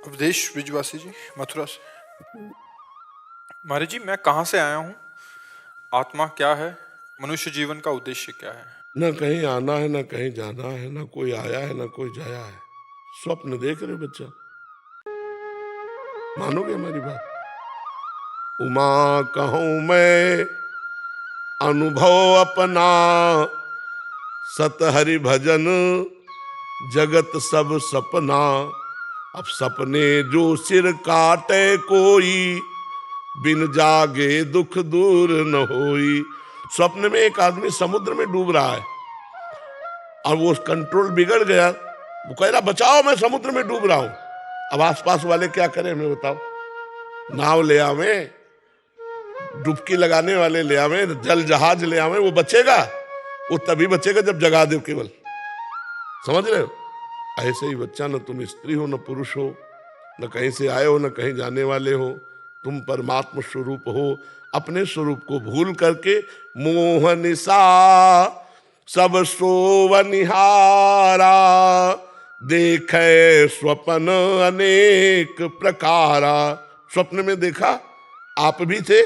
अवधेश विजवासी जी, मथुरा से। महाराज जी, मैं कहाँ से आया हूँ? आत्मा क्या है? मनुष्य जीवन का उद्देश्य क्या है? न कहीं आना है, न कहीं जाना है, न कोई आया है, न कोई जाया है। स्वप्न देख रहे बच्चा, मानोगे हमारी बात? उमा कहूं मैं अनुभव अपना, सत हरि भजन जगत सब सपना। अब सपने जो सिर काटे कोई, बिन जागे दुख दूर न होई। स्वप्न में एक आदमी समुद्र में डूब रहा है और वो कंट्रोल बिगड़ गया। वो कह रहा बचाओ, मैं समुद्र में डूब रहा हूं। अब आसपास वाले क्या करें हमें बताओ? नाव ले आवे, डुबकी लगाने वाले ले आवे, जल जहाज ले आवे, वो बचेगा? वो तभी बचेगा जब जगा दे केवल। समझ रहे हो? ऐसे ही बच्चा, न तुम स्त्री हो न पुरुष हो, न कहीं से आए हो न कहीं जाने वाले हो। तुम परमात्म स्वरूप हो। अपने स्वरूप को भूल करके मोह निशा सब सोवनिहारा, देखे स्वप्न अनेक प्रकारा। स्वप्न में देखा, आप भी थे,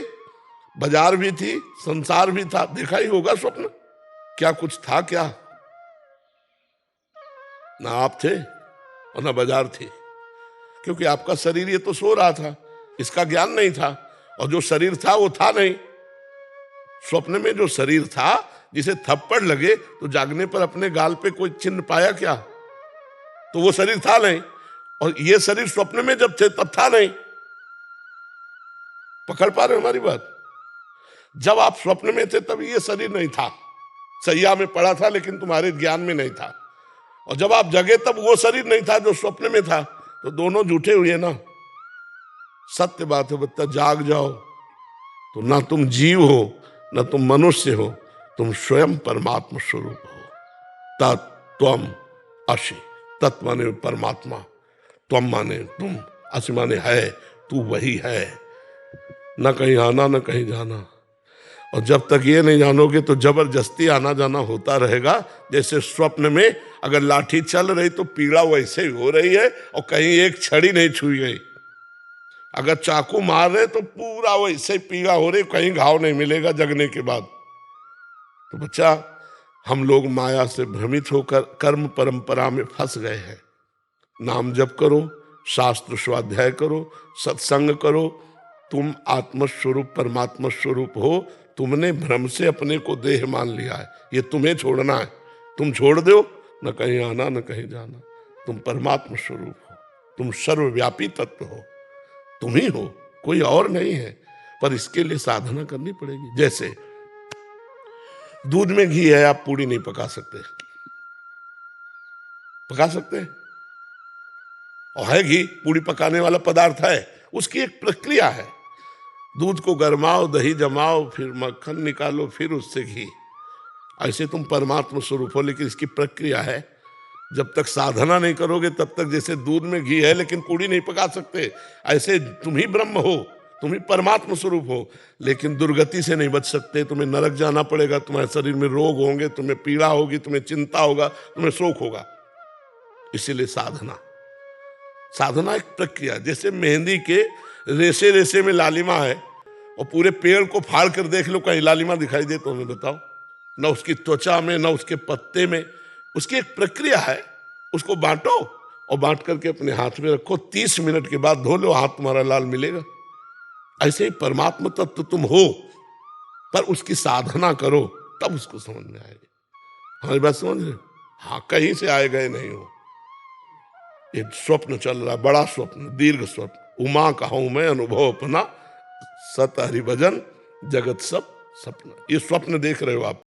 बाजार भी थी, संसार भी था। देखा ही होगा स्वप्न, क्या कुछ था क्या? ना आप थे और ना बाजार थी, क्योंकि आपका शरीर ये तो सो रहा था, इसका ज्ञान नहीं था। और जो शरीर था वो था नहीं। स्वप्न में जो शरीर था, जिसे थप्पड़ लगे तो जागने पर अपने गाल पे कोई चिन्ह पाया क्या? तो वो शरीर था नहीं। और ये शरीर स्वप्न में जब थे तब था नहीं। पकड़ पा रहे हो हमारी बात? जब आप स्वप्न में थे तब ये शरीर नहीं था, सैया में पड़ा था, लेकिन तुम्हारे ज्ञान में नहीं था। और जब आप जगे तब वो शरीर नहीं था जो स्वप्न में था। तो दोनों झूठे हुए ना। सत्य बात है बच्चा, जाग जाओ तो ना तुम जीव हो ना तुम मनुष्य हो, तुम स्वयं परमात्मा स्वरूप हो। तत्वम असि, तत्व माने परमात्मा, त्वम माने तुम, असि माने है, तू वही है। न कहीं आना न कहीं जाना। और जब तक ये नहीं जानोगे तो जबरदस्ती आना जाना होता रहेगा। जैसे स्वप्न में अगर लाठी चल रही तो पीड़ा वैसे ही हो रही है, और कहीं एक छड़ी नहीं छुई गई। अगर चाकू मार रहे तो पूरा वैसे पीड़ा हो रही, कहीं घाव नहीं मिलेगा जगने के बाद। तो बच्चा, हम लोग माया से भ्रमित होकर कर्म परंपरा में फंस गए हैं। नाम जप करो, शास्त्र स्वाध्याय करो, सत्संग करो। तुम आत्मस्वरूप परमात्मा स्वरूप हो। तुमने भ्रम से अपने को देह मान लिया है, ये तुम्हें छोड़ना है। तुम छोड़ दो, न कहीं आना न कहीं जाना। तुम परमात्मा स्वरूप हो, तुम सर्वव्यापी तत्व हो, तुम ही हो, कोई और नहीं है। पर इसके लिए साधना करनी पड़ेगी। जैसे दूध में घी है, आप पूड़ी नहीं पका सकते। पका सकते हैं? और है घी, पूड़ी पकाने वाला पदार्थ है, उसकी एक प्रक्रिया है। दूध को गरमाओ, दही जमाओ, फिर मक्खन निकालो, फिर उससे घी। ऐसे तुम परमात्मा स्वरूप हो, लेकिन इसकी प्रक्रिया है। जब तक साधना नहीं करोगे तब तक जैसे दूध में घी है लेकिन पूड़ी नहीं पका सकते, ऐसे तुम ही ब्रह्म हो, तुम ही परमात्मा स्वरूप हो, लेकिन दुर्गति से नहीं बच सकते। तुम्हें नरक जाना पड़ेगा, तुम्हारे शरीर में रोग होंगे, तुम्हें पीड़ा होगी, तुम्हें चिंता होगा, तुम्हें शोक होगा। इसीलिए साधना, साधना एक प्रक्रिया। जैसे मेहंदी के रेसे रेसे में लालिमा है, और पूरे पेड़ को फाड़ कर देख लो, कहीं लालिमा दिखाई दे तो हमें बताओ? न उसकी त्वचा में, न उसके पत्ते में। उसकी एक प्रक्रिया है। उसको बांटो और बांट करके अपने हाथ में रखो, 30 मिनट के बाद धो लो, हाथ तुम्हारा लाल मिलेगा। ऐसे ही परमात्मा तत्व तुम हो, पर उसकी साधना करो, तब उसको समझ में आएगी। हमारी बात समझ रहे हो? हाँ, कहीं से आए गए नहीं हो। एक स्वप्न चल रहा, बड़ा स्वप्न, दीर्घ स्वप्न। उमा कहूं मैं अनुभव अपना, सत हरि भजन जगत सब सपना। ये स्वप्न देख रहे हो आप।